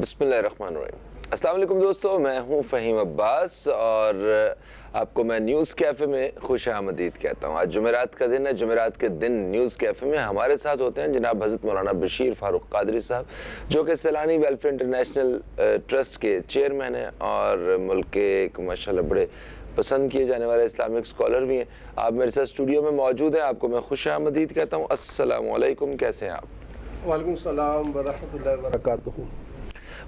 بسم اللہ الرحمن الرحیم۔ السلام علیکم دوستو، میں ہوں فہیم عباس اور آپ کو میں نیوز کیفے میں خوش آمدید کہتا ہوں۔ آج جمعرات کا دن ہے۔ جمعرات کے دن نیوز کیفے میں ہمارے ساتھ ہوتے ہیں جناب حضرت مولانا بشیر فاروق قادری صاحب، جو کہ سیلانی ویلفیئر انٹرنیشنل ٹرسٹ کے چیئرمین ہیں اور ملک کے ایک ماشاءاللہ بڑے پسند کیے جانے والے اسلامک اسکالر بھی ہیں۔ آپ میرے ساتھ اسٹوڈیو میں موجود ہیں، آپ کو میں خوش آمدید کہتا ہوں۔ السلام علیکم، کیسے ہیں آپ؟ وعلیکم السلام ورحمۃ اللہ وبرکاتہ۔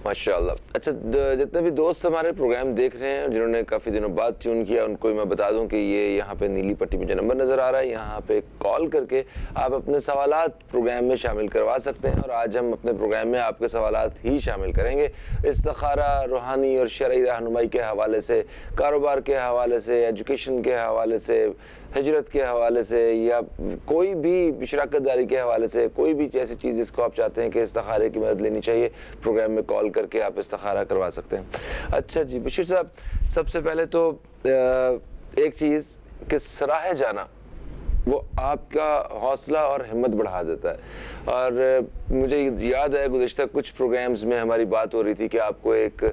ماشاءاللہ۔ اچھا، جتنے بھی دوست ہمارے پروگرام دیکھ رہے ہیں جنہوں نے کافی دنوں بعد ٹیون کیا، ان کو میں بتا دوں کہ یہ یہاں پہ نیلی پٹی میں جو نمبر نظر آ رہا ہے، یہاں پہ کال کر کے آپ اپنے سوالات پروگرام میں شامل کروا سکتے ہیں، اور آج ہم اپنے پروگرام میں آپ کے سوالات ہی شامل کریں گے۔ استخارہ، روحانی اور شرعی رہنمائی کے حوالے سے، کاروبار کے حوالے سے، ایجوکیشن کے حوالے سے، ہجرت کے حوالے سے، یا کوئی بھی شراکت داری کے حوالے سے، کوئی بھی ایسی چیز جس کو آپ چاہتے ہیں کہ استخارے کی مدد لینی چاہیے، پروگرام میں کال کر کے آپ استخارہ کروا سکتے ہیں۔ اچھا جی بشیر صاحب، سب سے پہلے تو ایک چیز کہ سراہے جانا وہ آپ کا حوصلہ اور ہمت بڑھا دیتا ہے، اور مجھے یاد ہے گزشتہ کچھ پروگرامز میں ہماری بات ہو رہی تھی کہ آپ کو ایک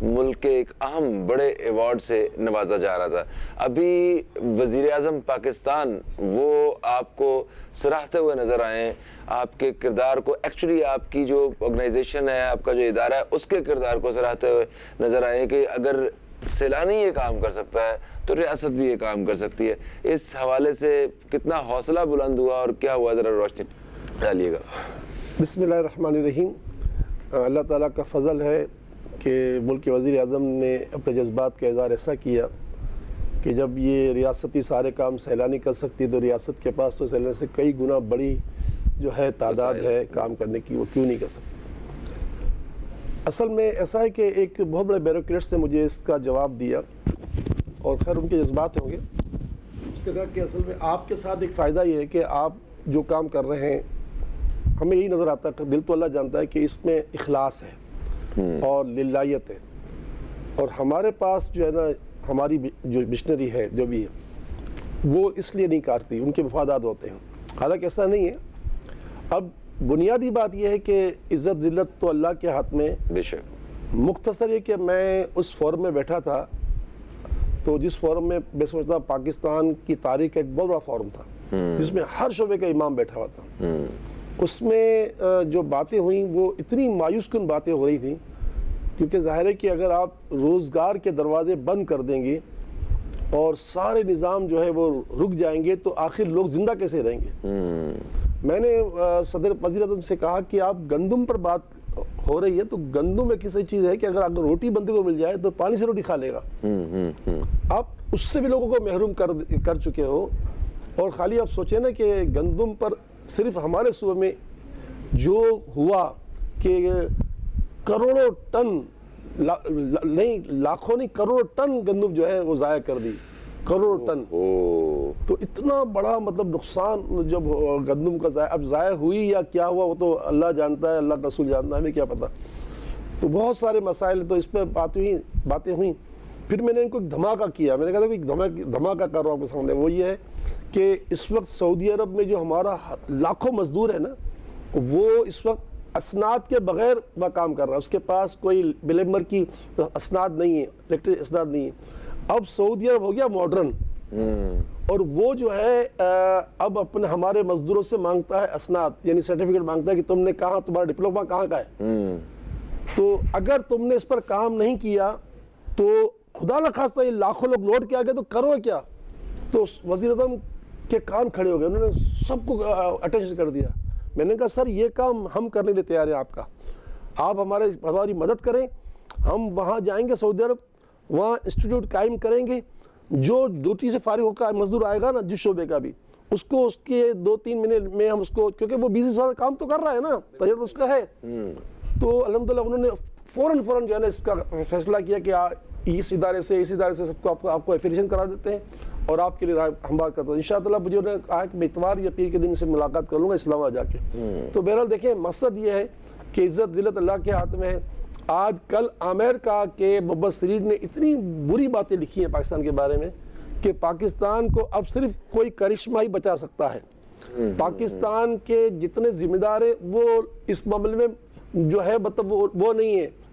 ملک کے ایک اہم بڑے ایوارڈ سے نوازا جا رہا تھا۔ ابھی وزیر اعظم پاکستان وہ آپ کو سراہتے ہوئے نظر آئے ہیں، آپ کے کردار کو، ایکچولی آپ کی جو آرگنائزیشن ہے، آپ کا جو ادارہ ہے، اس کے کردار کو سراہتے ہوئے نظر آئے ہیں کہ اگر سیلانی یہ کام کر سکتا ہے تو ریاست بھی یہ کام کر سکتی ہے۔ اس حوالے سے کتنا حوصلہ بلند ہوا اور کیا ہوا، ذرا روشنی ڈالیے گا۔ بسم اللہ الرحمن الرحیم۔ اللہ تعالیٰ کا فضل ہے کہ ملک کے وزیر اعظم نے اپنے جذبات کا اظہار ایسا کیا کہ جب یہ ریاستی سارے کام سیلانی کر سکتی ہے تو ریاست کے پاس تو سیلانی سے کئی گنا بڑی جو ہے تعداد ہے کام کرنے کی، وہ کیوں نہیں کر سکتی۔ اصل میں ایسا ہے کہ ایک بہت بڑے بیوروکریٹس نے مجھے اس کا جواب دیا، اور خیر ان کے جذبات ہوں گے۔ اس نے کہا کہ اصل میں آپ کے ساتھ ایک فائدہ یہ ہے کہ آپ جو کام کر رہے ہیں، ہمیں یہی نظر آتا ہے، دل تو اللہ جانتا ہے کہ اس میں اخلاص ہے اور للہیت ہے، اور ہمارے پاس جو ہے نا ہماری جو مشنری ہے جو بھی ہے وہ اس لیے نہیں کاٹتی، ان کے مفادات ہوتے ہیں، حالانکہ ایسا نہیں ہے۔ اب بنیادی بات یہ ہے کہ عزت ذلت تو اللہ کے ہاتھ میں۔ بے شک۔ مختصر یہ کہ میں اس فورم میں بیٹھا تھا، تو جس فورم میں میں سمجھتا ہوں پاکستان کی تاریخ کا ایک بہت بڑا فورم تھا، جس میں ہر شعبے کا امام بیٹھا ہوا تھا۔ اس میں جو باتیں ہوئیں وہ اتنی مایوس کن باتیں ہو رہی تھیں، کیونکہ ظاہر ہے کہ اگر آپ روزگار کے دروازے بند کر دیں گے اور سارے نظام جو ہے وہ رک جائیں گے تو آخر لوگ زندہ کیسے رہیں گے۔ میں نے صدر وزیر اعظم سے کہا کہ آپ گندم پر بات ہو رہی ہے، تو گندم ایک ایسی چیز ہے کہ اگر روٹی بندے کو مل جائے تو پانی سے روٹی کھا لے گا، آپ اس سے بھی لوگوں کو محروم کر چکے ہو۔ اور خالی آپ سوچیں نا کہ گندم پر صرف ہمارے صوبے میں جو ہوا کہ کروڑوں ٹن، نہیں لاکھوں نہیں کروڑوں ٹن گندم جو ہے وہ ضائع کر دی، کروڑوں ٹن۔ تو اتنا بڑا مطلب نقصان جب گندم کا اب ضائع ہوئی یا کیا ہوا وہ تو اللہ جانتا ہے، اللہ کا رسول جانتا ہے، ہمیں کیا پتہ۔ تو بہت سارے مسائل تو اس پہ باتیں ہوئیں۔ پھر میں نے ان کو ایک دھماکہ کیا، میں نے کہا تھا کہ دھماکہ کر رہا ہوں آپ کے سامنے، وہ یہ ہے کہ اس وقت سعودی عرب میں جو ہمارا لاکھوں مزدور ہے نا، وہ اس وقت اسناد کے بغیر وہ کام کر رہا ہے، اس کے پاس کوئی بلیمر کی اسناد نہیں ہے، الیکٹرک اسناد نہیں ہے۔ اب سعودی عرب ہو گیا ماڈرن، اور وہ جو ہے اب اپنے ہمارے مزدوروں سے مانگتا ہے اسناد، یعنی سرٹیفکیٹ مانگتا ہے کہ تم نے کہاں، تمہارا ڈپلوما کہاں کا ہے۔ تو اگر تم نے اس پر کام نہیں کیا تو خدا نخواستہ یہ لاکھوں لوگ لوٹ کے آ گئے تو کرو کیا۔ تو وزیر اعظم کے کان کھڑے ہو گئے، انہوں نے سب کو اٹینشن کر دیا۔ میں نے کہا سر یہ کام ہم کرنے کے لیے تیار ہیں، آپ ہماری مدد کریں، ہم وہاں جائیں گے سعودی عرب، وہاں انسٹیٹیوٹ قائم کریں گے، جو ڈیوٹی سے فارغ ہو کر مزدور آئے گا نا جس شعبے کا بھی، اس کو اس کے 2-3 مہینے میں ہم اس کو، کیونکہ وہ 20 سال کام تو کر رہا ہے نا، تجربہ اس کا ہے۔ تو الحمدللہ انہوں نے فوراً جو ہے نا اس کا فیصلہ کیا کہ اس ادارے سے سب کو آپ کو ایفیلیشن کرا دیتے ہیں اور آپ کے لیے ہموار کرتا ہوں۔ انشاءاللہ مجھے انہوں نے کہا کہ میں اتوار یا پیر کے دن سے ملاقات کر لوں گا اسلام آباد جا کے۔ تو بہرحال دیکھیں، مقصد یہ ہے کہ عزت ذلت اللہ کے ہاتھ میں ہے۔ آج کل امریکہ کے مبصرین نے اتنی بری باتیں لکھی ہیں پاکستان کے بارے میں کہ پاکستان کو اب صرف کوئی کرشمہ ہی بچا سکتا ہے۔ پاکستان کے جتنے ذمہ دار ہیں وہ اس معاملے میں جو ہے مطلب وہ نہیں ہے،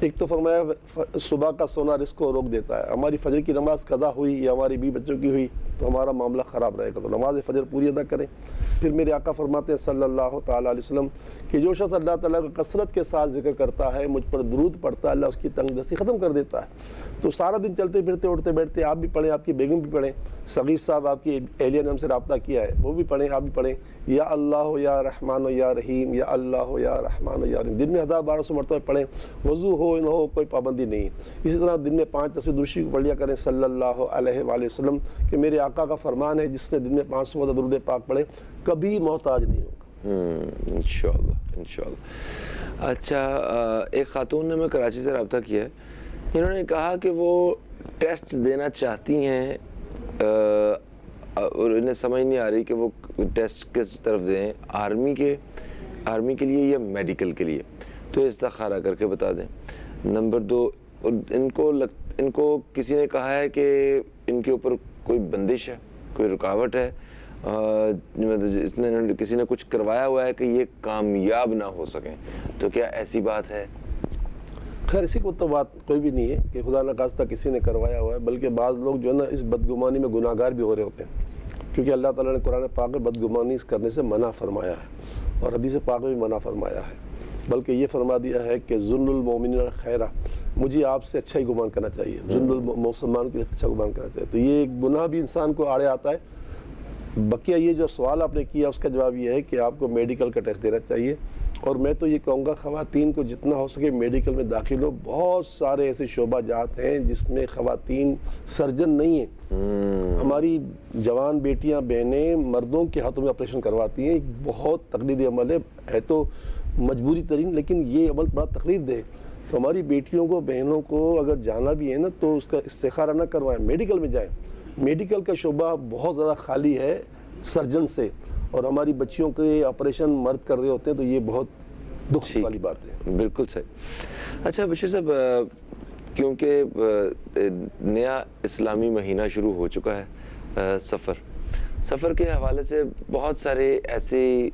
ایک تو فرمایا صبح کا سونا رزق کو روک دیتا ہے. ہماری فجر کی نماز قضا ہوئی یا ہماری بیوی بچوں کی ہوئی تو ہمارا معاملہ خراب رہے گا. تو نماز فجر پوری ادا کریں. پھر میرے آقا فرماتے ہیں صلی اللہ تعالیٰ علیہ وسلم کہ جو شخص اللہ تعالیٰ کا کثرت کے ساتھ ذکر کرتا ہے, مجھ پر درود پڑھتا ہے, اللہ اس کی تنگ دستی ختم کر دیتا ہے. تو سارا دن چلتے پھرتے اٹھتے بیٹھتے آپ بھی پڑھیں, آپ کی بیگم بھی پڑھیں, صغیر صاحب آپ کی اہلیہ نے ہم سے رابطہ کیا ہے وہ بھی پڑھیں, آپ بھی پڑھیں, یا اللہ یا رحمان یا رحیم, یا اللہ یا رحمان یا رحیم. دن میں 1200 مرتبہ پڑھیں. وضو ہو نہ ہو کوئی پابندی نہیں. اسی طرح دن میں 5 تصویر درود شریف پڑھ لیا کریں صلی اللہ علیہ وآلہ وسلم کہ میرے آقا کا فرمان ہے جس نے دن میں 500 مرتبہ درود پاک پڑھے کبھی محتاج نہیں ہوگا. انشاءاللہ. اچھا, ایک خاتون نے میں کراچی سے رابطہ کیا ہے, انہوں نے کہا کہ وہ ٹیسٹ دینا چاہتی ہیں اور انہیں سمجھ نہیں آ رہی کہ وہ ٹیسٹ کس طرف دیں, آرمی کے لیے یا میڈیکل کے لیے, تو استخارہ کر کے بتا دیں. نمبر 2, ان کو کسی نے کہا ہے کہ ان کے اوپر کوئی بندش ہے, کوئی رکاوٹ ہے, کسی نے کچھ کروایا ہوا ہے کہ یہ کامیاب نہ ہو سکیں, تو کیا ایسی بات ہے؟ خیر اسی کو تو بات کوئی بھی نہیں ہے کہ خدا نخواستہ کسی نے کروایا ہوا ہے, بلکہ بعض لوگ جو ہے نا اس بدگمانی میں گناہ گار بھی ہو رہے ہوتے ہیں, کیونکہ اللہ تعالیٰ نے قرآن پاک میں بدگمانی کرنے سے منع فرمایا ہے اور حدیث پاک میں بھی منع فرمایا ہے. بلکہ یہ فرما دیا ہے کہ ظن المؤمنین خیرہ, مجھے آپ سے اچھا ہی گمان کرنا چاہیے, ظن المسلمان کے اچھا گمان کرنا چاہیے. تو یہ گناہ بھی انسان کو آڑے آتا ہے. بقیہ یہ جو سوال آپ نے کیا اس کا جواب یہ ہے کہ آپ کو میڈیکل کا ٹیسٹ دینا چاہیے, اور میں تو یہ کہوں گا خواتین کو جتنا ہو سکے میڈیکل میں داخل ہو. بہت سارے ایسے شعبہ جات ہیں جس میں خواتین سرجن نہیں ہیں. ہماری جوان بیٹیاں بہنیں مردوں کے ہاتھوں میں آپریشن کرواتی ہیں. بہت تقلیدی عمل ہے تو مجبوری ترین, لیکن یہ عمل بڑا تکلیف دہ. تو ہماری بیٹیوں کو بہنوں کو اگر جانا بھی ہے نا تو اس کا استخارہ نہ کروائیں, میڈیکل میں جائیں. میڈیکل کا شعبہ بہت زیادہ خالی ہے سرجن سے, اور ہماری بچیوں کے آپریشن مرد کر رہے ہوتے ہیں, تو یہ بہت دکھ والی بات ہے. بالکل صحیح. اچھا بشیر صاحب, کیونکہ نیا اسلامی مہینہ شروع ہو چکا ہے, سفر کے حوالے سے بہت سارے ایسی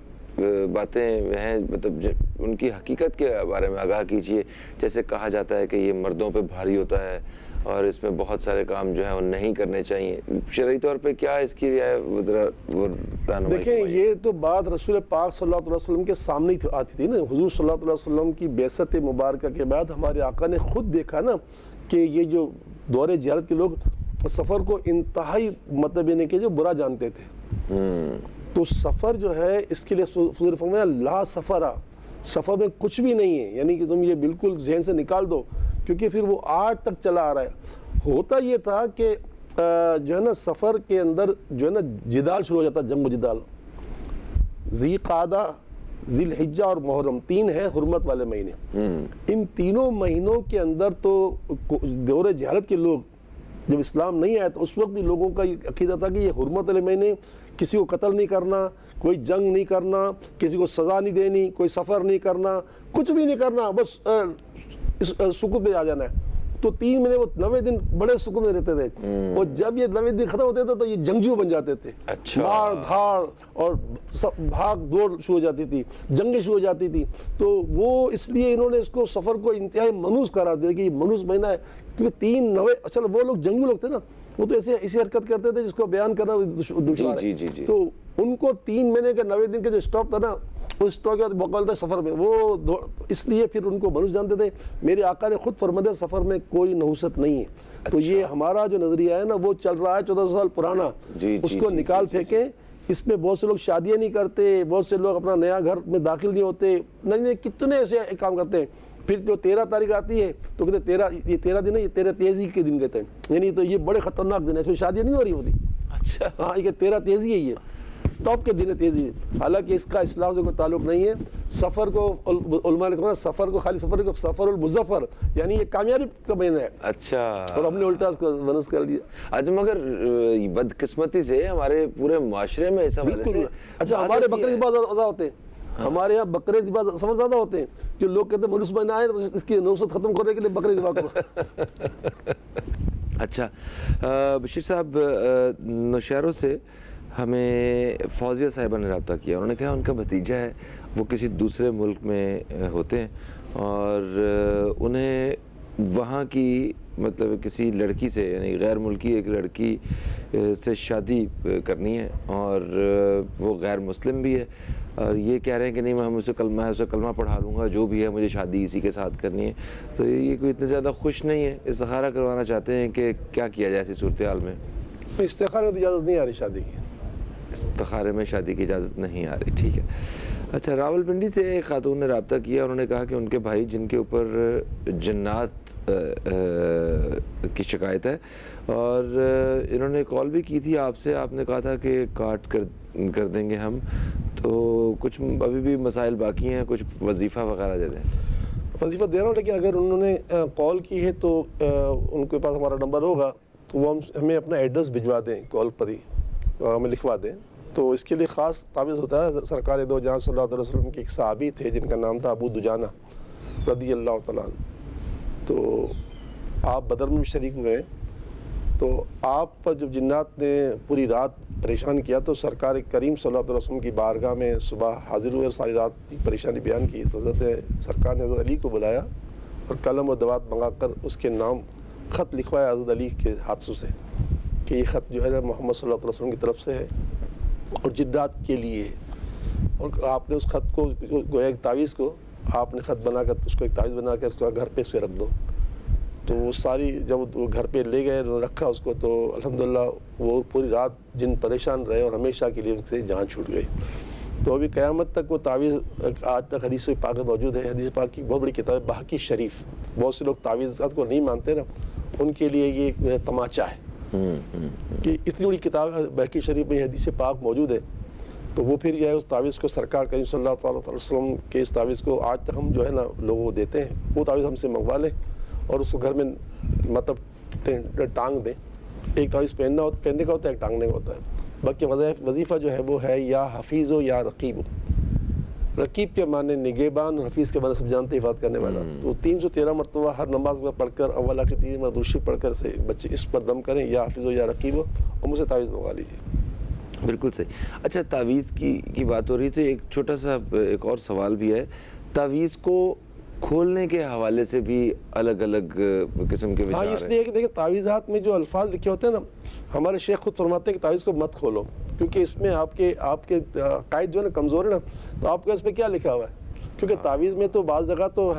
باتیں ہیں, مطلب ان کی حقیقت کے بارے میں آگاہ کیجیے. جیسے کہا جاتا ہے کہ یہ مردوں پہ بھاری ہوتا ہے اور اس میں بہت سارے کام جو ہیں وہ نہیں کرنے چاہیے. شرعی طور پہ کیا اس کی رہنمائی؟ دیکھیں یہ تو بات رسول پاک صلی اللہ علیہ وسلم کے سامنے ہی آتی تھی نا. حضور صلی اللہ علیہ وسلم کی بعثت مبارکہ کے بعد ہمارے آقا نے خود دیکھا نا کہ یہ جو دور جہالت کے لوگ سفر کو انتہائی مطلب یہ نہیں کہ جو برا جانتے تھے. تو سفر جو ہے اس کے لیے حضور فرمایا لا سفرا, سفر میں کچھ بھی نہیں ہے, یعنی کہ تم یہ بالکل ذہن سے نکال دو, کیونکہ پھر وہ آج تک چلا آ رہا ہے. ہوتا یہ تھا کہ جو ہے نا سفر کے اندر جو ہے نا جدال شروع ہو جاتا, جنگ و جدال. ذی قعدہ, ذی الحجہ اور محرم 3 ہیں حرمت والے مہینے. ان تینوں مہینوں کے اندر تو دور جہالت کے لوگ جب اسلام نہیں آیا تو اس وقت بھی لوگوں کا یہ عقیدہ تھا کہ یہ حرمت والے مہینے, کسی کو قتل نہیں کرنا, کوئی جنگ نہیں کرنا, کسی کو سزا نہیں دینی, کوئی سفر نہیں کرنا, کچھ بھی نہیں کرنا, بس سکون پہ آ جانا ہے. تو 3 مہینے وہ 90 دن بڑے سکون میں رہتے تھے, اور جب یہ 90 دن ختم ہوتے تھے تو یہ جنگجو بن جاتے تھے. مار دھاڑ اور بھاگ دوڑ شروع ہو جاتی تھی, جنگیں شروع ہو جاتی تھی. تو وہ اس لیے انہوں نے اس کو سفر کو انتہائی منحوس قرار دیا کہ یہ منحوس مہینہ ہے, کیونکہ 3 اصل وہ لوگ جنگجو لوگ تھے نا, وہ تو ایسی حرکت کرتے تھے جس کو بیان کرنا دشوار ہے. تو ان کو 3 مہینے کے 90 دن کے جو اسٹاپ تھا نا, اس اسٹاپ کے بعد موقع ملتا ہے سفر میں, وہ اس لیے پھر ان کو منحوس جانتے تھے. میرے آقا نے خود فرمایا سفر میں کوئی نحوست نہیں ہے. تو یہ ہمارا جو نظریہ ہے نا وہ چل رہا ہے 1400 سال پرانا, اس کو نکال پھینکیں. اس میں بہت سے لوگ شادیاں نہیں کرتے, بہت سے لوگ اپنا نیا گھر میں داخل نہیں ہوتے, نہیں کتنے ایسے کام کرتے ہیں. پھر جو 13 تاریخ آتی ہے تو کہتے ہیں 13 دن ہے, یہ 13 تیزی کے دن کہتے ہیں, یعنی تو یہ بڑے خطرناک دن ہے, اس میں شادیاں نہیں ہو رہی ہوتی. اچھا ہاں, یہ 13 تیزی ہے, یہ ٹاپ کے دن ہے تیزی ہے. حالانکہ اس کا اسلام سے کوئی تعلق نہیں ہے. سفر کو علماء نے کہا سفر کو خالی سفر کو سفر المظفر, یعنی یہ کامیابی کا مہینہ ہے. اچھا, اور ہم نے الٹا اس کو بنس کر دیا. اچھا, مگر بدقسمتی سے ہمارے پورے معاشرے میں ایسا حوالے سے اچھا ہمارے بکرے عید زیادہ ہوتے ہیں, ہمارے یہاں بکرے ذبح سفر زیادہ ہوتے ہیں. جو لوگ کہتے ہیں منحوس مہینہ آئے تو اس کی نحوست ختم کرنے کے لیے بکرے ذبح کرو. اچھا بشیر صاحب, نوشہروں سے ہمیں فوزیہ صاحبہ نے رابطہ کیا. انہوں نے کہا ان کا بھتیجا ہے, وہ کسی دوسرے ملک میں ہوتے ہیں اور انہیں وہاں کی مطلب کسی لڑکی سے یعنی غیر ملکی ایک لڑکی سے شادی کرنی ہے اور وہ غیر مسلم بھی ہے اور یہ کہہ رہے ہیں کہ نہیں میں اسے کلمہ پڑھا لوں گا جو بھی ہے مجھے شادی اسی کے ساتھ کرنی ہے. تو یہ کوئی اتنے زیادہ خوش نہیں ہے, استخارہ کروانا چاہتے ہیں کہ کیا کیا جائے ایسی صورتحال میں؟ استخارے میں اجازت نہیں آ رہی شادی کی, استخارے میں شادی کی اجازت نہیں آ رہی. ٹھیک ہے. اچھا, راول پنڈی سے ایک خاتون نے رابطہ کیا, انہوں نے کہا کہ ان کے بھائی جن کے اوپر جنات کی شکایت ہے اور انہوں نے کال بھی کی تھی آپ سے, آپ نے کہا تھا کہ کاٹ کر دیں گے ہم, تو کچھ ابھی بھی مسائل باقی ہیں, کچھ وظیفہ وغیرہ دے دیں. وظیفہ دے رہا ہوں, لیکن اگر انہوں نے کال کی ہے تو ان کے پاس ہمارا نمبر ہوگا تو وہ ہمیں اپنا ایڈریس بھجوا دیں, کال پر ہی ہمیں لکھوا دیں. تو اس کے لیے خاص تعویذ ہوتا ہے. سرکار دو جہاں صلی اللہ علیہ وسلم کے ایک صحابی تھے جن کا نام تھا ابو دجانہ رضی اللہ تعالیٰ عنہ, تو آپ بدر میں بھی شریک ہوئے ہیں. تو آپ پر جب جنات نے پوری رات پریشان کیا تو سرکار کریم صلی اللہ علیہ وسلم کی بارگاہ میں صبح حاضر ہوئے اور ساری رات کی پریشانی بیان کی. تو حضرت سرکار نے حضرت علی کو بلایا اور قلم اور دوات منگا کر اس کے نام خط لکھوایا حضرت علی کے ہاتھوں سے کہ یہ خط جو ہے محمد صلی اللہ علیہ وسلم کی طرف سے ہے اور جنات کے لیے. اور آپ نے اس خط کو گویا ایک تعویذ کو آپ نے خط بنا کر اس کو ایک تعویذ بنا کر اس کو گھر پہ اس پہ رکھ دو. تو وہ ساری جب وہ گھر پہ لے گئے رکھا اس کو, تو الحمدللہ وہ پوری رات جن پریشان رہے اور ہمیشہ کے لیے ان سے جان چھوٹ گئی. تو ابھی قیامت تک وہ تعویذ آج تک حدیث پاک میں موجود ہے. حدیث پاک کی بہت بڑی کتاب ہے بہقی شریف. بہت سے لوگ تعویذات کو نہیں مانتے نا, ان کے لیے یہ ایک تماچا ہے کہ اتنی بڑی کتاب ہے بہقی شریف میں حدیث پاک موجود ہے. تو وہ پھر یہ ہے اس تعویذ کو سرکار کریم صلی اللہ علیہ وسلم کے اس تعویذ کو آج تک ہم جو ہے نا لوگوں کو دیتے ہیں. وہ تعویذ ہم سے منگوا لیں اور اس کو گھر میں مطلب ٹانگ دیں. ایک تعویذ پہننے کا ہوتا ہے, ایک ٹانگنے کا ہوتا ہے. باقی وظیفہ جو ہے وہ ہے یا حفیظ ہو یا رقیب ہو. رقیب کے معنی نگہبان, اور حفیظ کے معنی سب جانتے حفاظت کرنے والا. تو 313 مرتبہ ہر نماز میں پڑھ کر اول آخر 3 مرتبہ درود پڑھ کر سے بچے اس پر دم کریں, یا حفیظ ہو یا رقیب ہو, اور مجھ سے تعویذ منگوا لیجیے. بالکل صحیح. اچھا, تعویذ کی بات ہو رہی تو ایک چھوٹا سا ایک اور سوال بھی ہے. تعویذ کو کھولنے کے حوالے سے بھی الگ الگ قسم کے وچار ہیں. اس لیے کہ دیکھیں تعویذات میں جو الفاظ لکھے ہوتے ہیں نا, ہمارے شیخ خود فرماتے ہیں کہ تعویذ کو مت کھولو, کیونکہ اس میں آپ کے قائد جو ہے نا کمزور ہے نا, تو آپ کو اس پہ کیا لکھا ہوا ہے. کیونکہ تعویذ میں تو بعض جگہ تو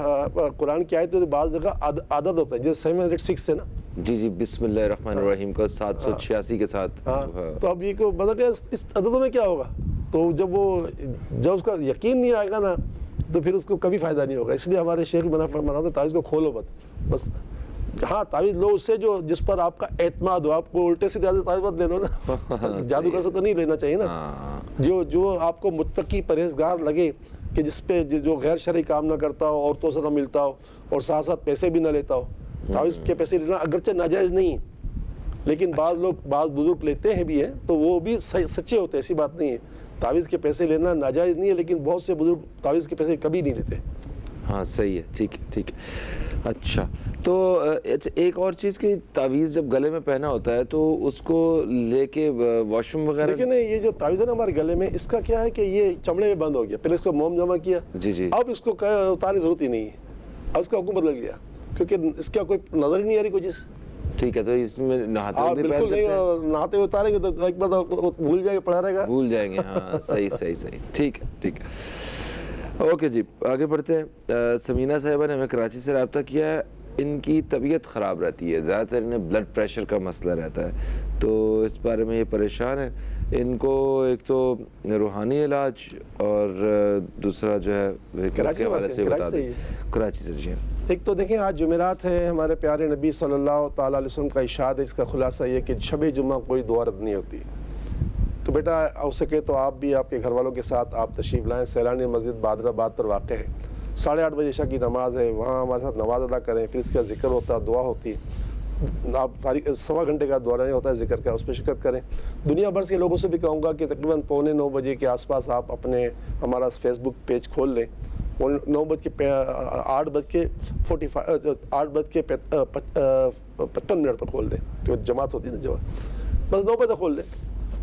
قرآن کی آیت, تو بعض جگہ عدد ہوتا ہے, جیسے 706 ہے نا. جی بسم اللہ الرحمن الرحیم کا 786 کے ساتھ. تو اب یہ کو بدل گیا اس عددوں میں کیا ہوگا. تو جب اس کا یقین نہیں آئے گا نا, تو پھر اس کو کبھی فائدہ نہیں ہوگا. اس لیے ہمارے شیخ مناتے ہیں تعویذ کو کھولو مت بس. ہاں تعویذ لو اس سے جس پر آپ کا اعتماد ہو. آپ کو الٹے سے تعویذ مت لے لو نا, جادوگر سے تو نہیں لینا چاہیے نا. جو آپ کو متقی پرہیزگار لگے, کہ جس پہ جو غیر شرعی کام نہ کرتا ہو, عورتوں سے نہ ملتا ہو, اور ساتھ ساتھ پیسے بھی نہ لیتا ہو. تعویذ کے پیسے لینا اگرچہ ناجائز نہیں ہے, لیکن بعض بزرگ لیتے ہیں بھی ہیں, تو وہ بھی سچے ہوتے ہیں, ایسی بات نہیں ہے. تعویذ کے پیسے لینا ناجائز نہیں ہے, لیکن بہت سے بزرگ تعویذ کے پیسے کبھی نہیں لیتے. ہاں صحیح ہے, ٹھیک ہے. اچھا, تو ایک اور چیز کہ تعویذ جب گلے میں پہنا ہوتا ہے تو اس کو لے کے واش روم وغیرہ, لیکن یہ جو تعویذ ہے نا ہمارے گلے میں, اس کا کیا ہے کہ یہ چمڑے میں بند ہو گیا. پہلے اس کو موم جمع کیا, اب اس کو اتارنے کی ضرورت ہی نہیں ہے. اب اس کا حکم بدل گیا, کیونکہ اس کا کوئی نظر ہی نہیں آ رہی کوئی چیز. ٹھیک ہے, تو اس میں نہاتے ہوئے پہن سکتے ہیں. نہاتے ہوئے اتاریں گے تو ایک بار بھول جائیں گے, پڑا رہے گا, بھول جائیں گے. ہاں صحیح. ٹھیک ہے. اوکے جی, آگے بڑھتے ہیں. سمینہ صاحبہ نے ہمیں کراچی سے رابطہ کیا ہے. ان کی طبیعت خراب رہتی ہے, زیادہ تر انہیں بلڈ پریشر کا مسئلہ رہتا ہے, تو اس بارے میں یہ پریشان ہے. ان کو ایک تو روحانی علاج اور دوسرا جو ہے کراچی سے بتا دیں. کراچی سے. جی ایک تو دیکھیں آج جمعرات ہے, ہمارے پیارے نبی صلی اللہ تعالیٰ علیہ وسلم کا ارشاد ہے. اس کا خلاصہ یہ کہ شب جمعہ کوئی دعا رد نہیں ہوتی. تو بیٹا ہو سکے تو آپ بھی آپ کے گھر والوں کے ساتھ آپ تشریف لائیں. سیلانی مسجد بادر آباد پر واقع ہے. 8:30 بجے عشاء کی نماز ہے, وہاں ہمارے ساتھ نماز ادا کریں. پھر اس کا ذکر ہوتا ہے, دعا ہوتی ہے. آپ سوا گھنٹے کا دورہ ہوتا ہے ذکر کا, اس پہ شرکت کریں. دنیا بھر سے لوگوں سے بھی کہوں گا کہ تقریباً 8:45 بجے کے آس پاس آپ ہمارا فیس بک پیج کھول لیں. 8 بج کے 55 پر کھول دیں, تو جماعت ہوتی ہے نا, بس 9 بجے تک کھول دیں,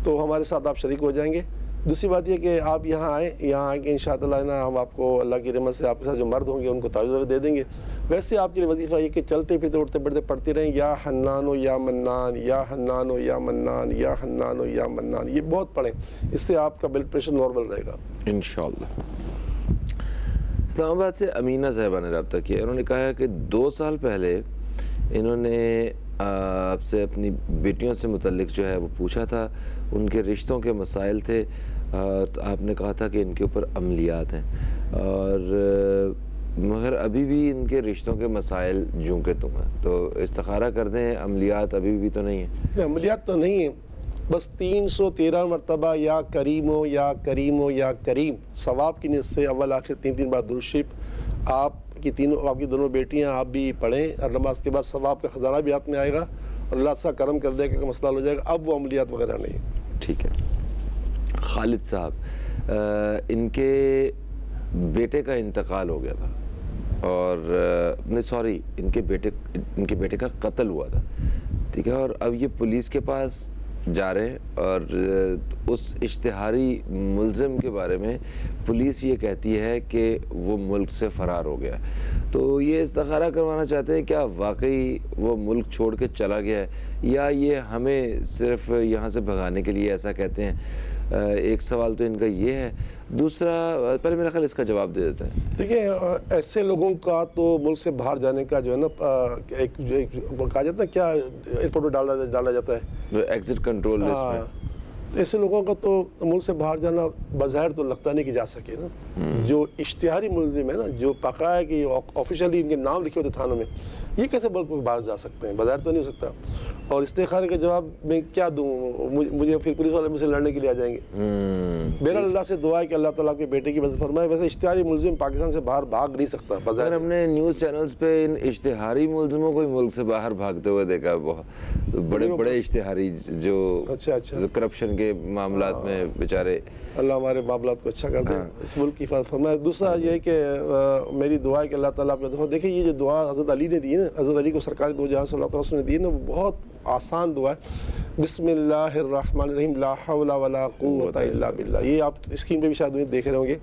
تو ہمارے ساتھ آپ شریک ہو جائیں گے. دوسری بات یہ کہ آپ یہاں آئیں، یہاں آئیں کہ انشاءاللہ نا ہم آپ کو اللہ کی رحمت سے آپ کے ساتھ جو مرد ہوں گے ان کو تعاوض دے دیں گے. ویسے آپ کے لیے وظیفہ یہ کہ چلتے پھرتے اٹھتے بیٹھتے پڑھتے رہیں یا حنان یا منان یا حنان یا منان یا حنان یا منان. یہ بہت پڑھیں، اس سے آپ کا بلڈ پریشر نارمل رہے گا انشاءاللہ. اسلام آباد سے امینہ صاحبہ نے رابطہ کیا. انہوں نے کہا ہے کہ 2 سال پہلے انہوں نے آپ سے اپنی بیٹیوں سے متعلق جو ہے وہ پوچھا تھا، ان کے رشتوں کے مسائل تھے، تو آپ نے کہا تھا کہ ان کے اوپر عملیات ہیں، اور مگر ابھی بھی ان کے رشتوں کے مسائل جوں کے توں ہیں. تو استخارہ کر دیں، عملیات ابھی بھی تو نہیں ہیں. عملیات تو نہیں ہیں، بس 313 مرتبہ یا کریم ہو یا کریم ہو یا کریم ثواب کی نیت سے اول آخر 3 بار درود شریف آپ کی دونوں بیٹیاں آپ بھی پڑھیں، اور نماز کے بعد ثواب کا خزانہ بھی ہاتھ میں آئے گا اور اللہ تعالیٰ کرم کر دے گا کہ مسئلہ ہو جائے گا. اب وہ عملیات وغیرہ نہیں. ٹھیک ہے. خالد صاحب، ان کے بیٹے کا انتقال ہو گیا تھا، اور ان کے بیٹے کا قتل ہوا تھا، ٹھیک ہے، اور اب یہ پولیس کے پاس جا رہے ہیں، اور اس اشتہاری ملزم کے بارے میں پولیس یہ کہتی ہے کہ وہ ملک سے فرار ہو گیا. تو یہ استخارہ کروانا چاہتے ہیں کیا واقعی وہ ملک چھوڑ کے چلا گیا ہے، یا یہ ہمیں صرف یہاں سے بھگانے کے لیے ایسا کہتے ہیں؟ ایک سوال تو ان کا یہ ہے. دوسرا، پہلے میرا خیال اس کا جواب دے دیتے ہیں. دیکھیں، ایسے لوگوں کا تو ملک سے باہر جانے کا جو ہے نا ایک کہا جاتا ہے کیا ایئرپورٹ پہ ڈالا جاتا ہے ایگزٹ کنٹرول لسٹ میں. ایسے لوگوں کا تو ملک سے باہر جانا بظاہر تو لگتا نہیں کہ جا سکے نا. جو اشتہاری ملزم ہے نا، جو باقاعدہ کہ آفیشلی ان کے نام لکھے ہوتے تھانوں میں، یہ کیسے ملک سے باہر جا سکتے ہیں؟ بظاہر تو نہیں ہو سکتا. اور استخارے کا جواب میں کیا دوں؟ مجھے پھر پولیس والے مجھ سے لڑنے کے لیے آ جائیں گے. میرا اللہ سے دعا ہے کہ اللہ تعالیٰ کے بیٹے کی مدد فرمائے. ویسے اشتہاری ملزم پاکستان سے باہر بھاگ نہیں سکتا بظاہر. ہم نے نیوز چینلز پہ ان اشتہاری ملزموں کو ملک سے باہر بھاگتے ہوئے دیکھا. بہت بڑے اشتہاری جو کرپشن کے معاملات میں بیچارے. اللہ ہمارے معاملات کو اچھا کر دیں، اس ملک کی حفاظت فرمائے. دوسرا یہ ہے کہ میری دعا ہے کہ اللہ تعالیٰ آپ کو دیکھیں. یہ جو دعا حضرت علی نے دی ہے نا، حضرت علی کو سرکار دو جہاں صلی اللہ علیہ وسلم نے دی ہے نا، وہ بہت آسان دعا ہے. بسم اللہ الرحمن الرحیم لا حول ولا قوت الا باللہ. یہ آپ اسکرین پہ بھی شاید دیکھ رہے ہوں گے.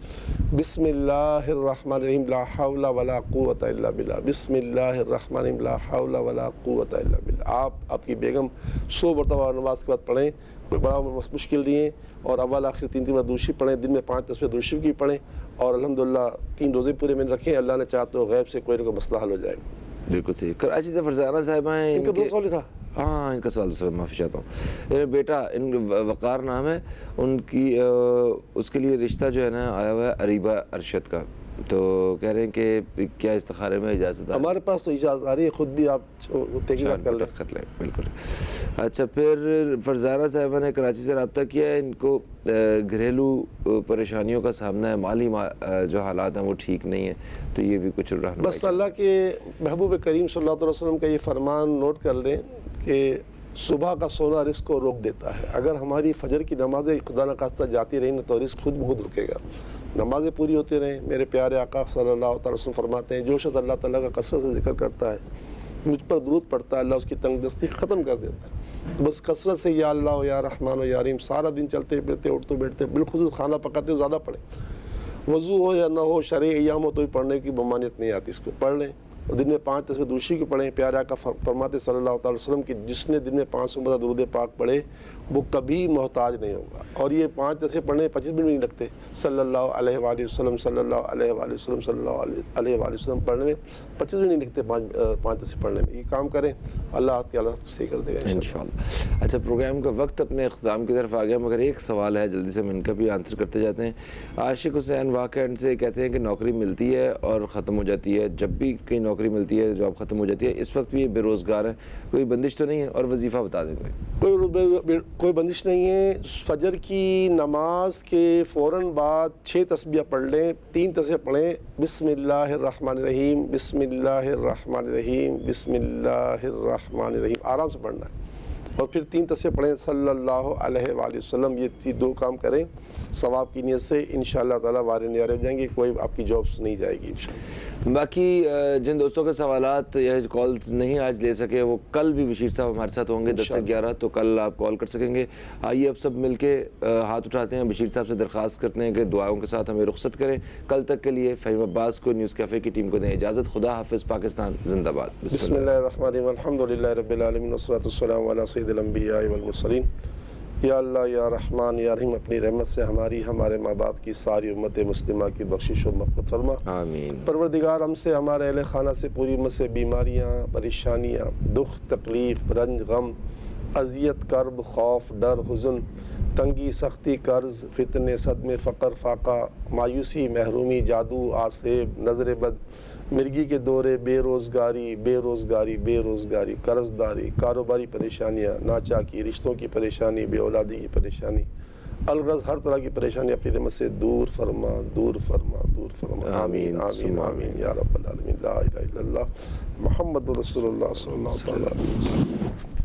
بسم اللہ الرحمن الرحیم لا حول ولا قوت الا باللہ. بسم اللہ الرحمن الرحیم لا حول ولا قوت الا باللہ. آپ کی بیگم 100 مرتبہ نماز کے بعد پڑھیں، کوئی بڑا مشکل نہیں ہے. اور اول آخر 3 بار درود شریف پڑھیں، دن میں 5 دفعہ درود شریف کی پڑھیں، اور الحمدللہ 3 روزے پورے میں رکھیں. اللہ نے چاہا تو غیب سے کوئی نہ کوئی مسئلہ حل ہو جائے گا. بالکل صحیح. کراچی سے فرزانہ صاحبہ ہیں. ان کا 2 سوال تھا. ہاں، ان کا سوال دوسرا، معافی چاہتا ہوں. بیٹا، ان وقار نام ہے ان کی، اس کے لیے رشتہ جو ہے نا آیا ہوا ہے اریبہ ارشد کا. تو کہہ رہے ہیں کہ کیا استخارے میں اجازت؟ ہمارے پاس تو اجازت آ رہی ہے، خود بھی آپ تحقیقات کر لیں. بالکل. اچھا، پھر فرزانہ صاحبہ نے کراچی سے رابطہ کیا ہے. ان کو گھریلو پریشانیوں کا سامنا ہے، مالی جو حالات ہیں وہ ٹھیک نہیں ہیں، تو یہ بھی کچھ رہنمائی. بس اللہ کے محبوب کریم صلی اللہ علیہ وسلم کا یہ فرمان نوٹ کر لیں کہ صبح کا سونا رزق کو روک دیتا ہے. اگر ہماری فجر کی نمازیں خدا نخواستہ جاتی رہیں تو رزق خود بخود رکے گا. نمازیں پوری ہوتی رہیں. میرے پیارے آقا صلی اللہ علیہ وسلم فرماتے ہیں جو شخص اللہ تعالیٰ کا کثرت سے ذکر کرتا ہے، مجھ پر درود پڑھتا ہے، اللہ اس کی تنگ دستی ختم کر دیتا ہے. تو بس کثرت سے یا اللہ یا رحمان و یا رحیم سارا دن چلتے پھرتے اٹھتے بیٹھتے، بالخصوص کھانا پکاتے ہو زیادہ پڑھیں. وضو ہو یا نہ ہو، شرعی ایام ہو تو بھی پڑھنے کی ممانعت نہیں آتی، اس کو پڑھ لیں. اور دن میں 5 دفعہ درود شریف پڑھیں. پیارے آقا فرماتے صلی اللہ علیہ وسلم کہ جس نے دن میں 500 مرتبہ درود پاک پڑھے وہ کبھی محتاج نہیں ہوگا. اور یہ 5 دفعہ پڑھنے 25 منٹ نہیں لگتے. صلی اللہ علیہ وآلہ وسلم صلی اللہ علیہ وآلہ وسلم صلی اللہ علیہ وآلہ وسلم پڑھنے میں 25 منٹ نہیں لگتے. 5 دفعہ پڑھنے میں. یہ کام کریں، اللہ آپ کے حالات کو صحیح کر دے گا انشاءاللہ. اچھا، پروگرام کا وقت اپنے اختتام کی طرف آ گیا، مگر ایک سوال ہے جلدی سے ہم ان کا بھی آنسر کرتے جاتے ہیں. عاشق حسین واقع اینڈ سے کہتے ہیں کہ نوکری ملتی ہے اور ختم ہو جاتی ہے. جب بھی کہیں نوکری ملتی ہے جاب ختم ہو جاتی ہے. اس وقت بھی یہ بے روزگار ہیں، کوئی بندش تو نہیں ہے؟ اور وظیفہ بتا دیں گے. کوئی بندش نہیں ہے. فجر کی نماز کے فوراً بعد 6 تسبیح پڑھ لیں. 3 تسبیح پڑھیں. بسم اللہ الرحمن الرحیم، بسم اللہ الرحمن الرحیم، بسم اللہ الرحمن الرحیم. آرام سے پڑھنا ہے. اور پھر 3 تصویر پڑھیں صلی اللہ علیہ وآلہ وسلم. یہ 2 کام کریں ثواب کی نیت سے، انشاءاللہ تعالیٰ وارے نیارے ہو جائیں گے، کوئی آپ کی جابس نہیں جائے گی انشاءاللہ. باقی جن دوستوں کے سوالات یا کالز نہیں آج لے سکے وہ کل بھی بشیر صاحب ہمارے ساتھ ہوں گے 10 سے 11، تو کل آپ کال کر سکیں گے. آئیے اب سب مل کے ہاتھ اٹھاتے ہیں، بشیر صاحب سے درخواست کرتے ہیں کہ دعاؤں کے ساتھ ہمیں رخصت کریں. کل تک کے لیے فہیم عباس کو نیوز کیفے کی ٹیم کو دیں اجازت. خدا حافظ. پاکستان زندہ باد. بسم اللہ الرحمن الرحیم. الحمدللہ رب العالمین والصلاۃ والسلام علی سید الانبیاء والمرسلین. یا اللہ یا رحمان یا رحیم، اپنی رحمت سے ہماری، ہمارے ماں باپ کی، ساری امت مسلمہ کی بخشش و مغفرت فرما. آمین. پروردگار ہم سے، ہمارے اہل خانہ سے، پوری امت سے بیماریاں، پریشانیاں، دکھ، تکلیف، رنج، غم، اذیت، کرب، خوف، ڈر، حزن، تنگی، سختی، قرض، فتنے، صدمے، فقر، فاقہ، مایوسی، محرومی، جادو، آسیب، نظر بد، مرگی کے دورے، بے روزگاری، قرض داری، کاروباری پریشانیاں، ناچاکی، رشتوں کی پریشانی، بے اولادی کی پریشانی، الغرض ہر طرح کی پریشانی اپنی رحمت سے دور فرما. آمین آمین آمین یا رب العالمین. لا الہ الا اللہ محمد رسول اللہ صلی اللہ علیہ وسلم.